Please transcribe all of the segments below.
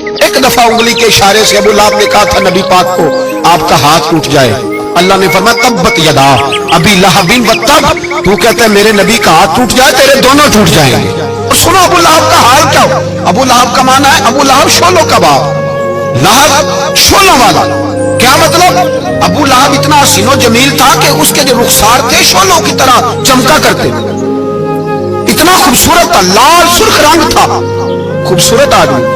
ایک دفعہ انگلی کے اشارے سے ابو لہب نے کہا تھا نبی پاک کو آپ کا ہاتھ ٹوٹ جائے، اللہ نے فرمایا تبت یدا ابی لہب وتب، تو کہتا ہے میرے نبی کا ہاتھ ٹوٹ جائے تیرے دونوں ٹوٹ جائیں گے۔ اور سنو ابو لہب کا حال کیا ہو، ابو لہب کا معنی ہے ابو لہب شولوں کا باپ، لہب شولوں والا۔ کیا مطلب؟ ابو لہب اتنا حسین و جمیل تھا کہ اس کے جو رخسار تھے شولوں کی طرح چمکا کرتے، اتنا خوبصورت تھا، لال سرخ رنگ تھا، خوبصورت آدمی۔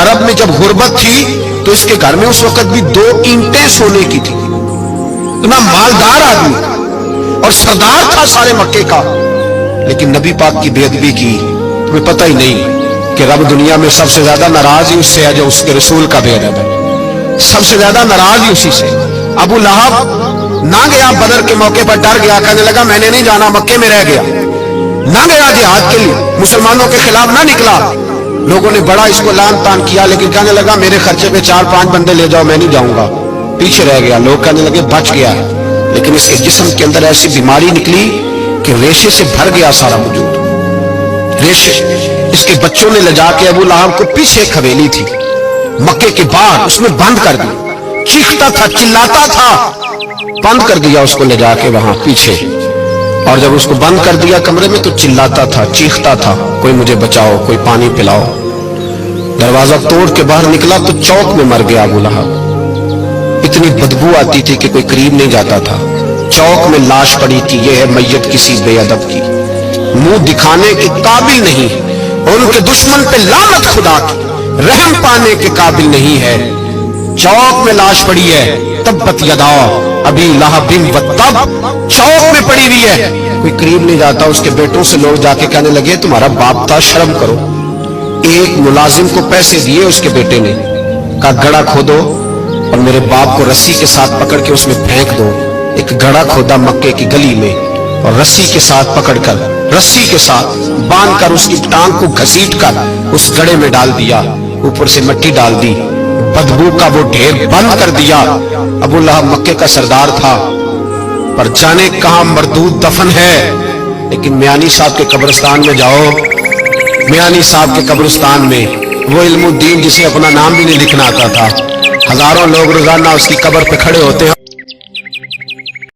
عرب میں جب غربت تھی تو اس کے گھر میں اس وقت بھی 2 اینٹیں سونے کی تھی، اتنا مالدار آدمی اور سردار تھا سارے مکے کا، لیکن نبی پاک کی بے ادبی کی تمہیں پتہ ہی نہیں کہ رب دنیا میں سب سے زیادہ ناراض ہی اس سے ہے جو اس کے رسول کا بے ادب ہے، سب سے زیادہ ناراض ہی اسی سے۔ ابو لہب نہ گیا بدر کے موقع پر، ڈر گیا، کہنے لگا میں نے نہیں جانا، مکے میں رہ گیا، نہ گیا جہاد کے لیے، مسلمانوں کے خلاف نہ نکلا۔ لوگوں نے بڑا اس کو لان تان کیا، لیکن کہنے لگا میرے خرچے پہ 4-5 بندے لے جاؤ، میں نہیں جاؤں گا، پیچھے رہ گیا۔ لوگ کہنے لگے بچ گیا ہے، لیکن اس کے جسم کے اندر ایسی بیماری نکلی کہ ریشے سے بھر گیا سارا وجود، ریشے۔ اس کے بچوں نے لے جا کے ابو لہب کو پیچھے ایک حویلی تھی مکے کے باہر، اس میں بند کر دی، چیختا تھا چلاتا تھا، بند کر دیا اس کو لے جا کے وہاں پیچھے۔ اور جب اس کو بند کر دیا کمرے میں تو چلاتا تھا، چیختا تھا، کوئی مجھے بچاؤ، کوئی پانی پلاؤ۔ دروازہ توڑ کے باہر نکلا تو چوک میں مر گیا ابو لہب، اتنی بدبو آتی تھی کہ کوئی قریب نہیں جاتا تھا۔ چوک میں لاش پڑی تھی، یہ ہے میت کسی بے ادب کی، منہ دکھانے کے قابل نہیں، اور ان کے دشمن پہ لعنت خدا کی، رحم پانے کے قابل نہیں ہے۔ چوک میں لاش پڑی ہے، تبت یدا ابی لہب وتب، چوک میں پڑی ہوئی ہے، کوئی قریب نہیں جاتا۔ اس کے بیٹوں سے لوگ جا کے کہنے لگے تمہارا باپ تھا، شرم کرو۔ ایک ملازم کو پیسے دیے اس کے بیٹے نے، کہا گڑھا کھودو اور میرے باپ کو رسی کے ساتھ پکڑ کے اس میں پھینک دو۔ ایک گڑھا کھودا مکے کی گلی میں اور رسی کے ساتھ پکڑ کر، رسی کے ساتھ باندھ کر اس کی ٹانگ کو گھسیٹ کر اس گڑھے میں ڈال دیا، اوپر سے مٹی ڈال دی، بدبو کا وہ ڈھیر بند کر دیا۔ ابو لہب مکے کا سردار تھا، پر جانے کہاں مردود دفن ہے۔ لیکن میانی صاحب کے قبرستان میں جاؤ، میانی صاحب کے قبرستان میں وہ علم الدین جسے اپنا نام بھی نہیں لکھنا آتا تھا، ہزاروں لوگ روزانہ اس کی قبر پہ کھڑے ہوتے ہیں۔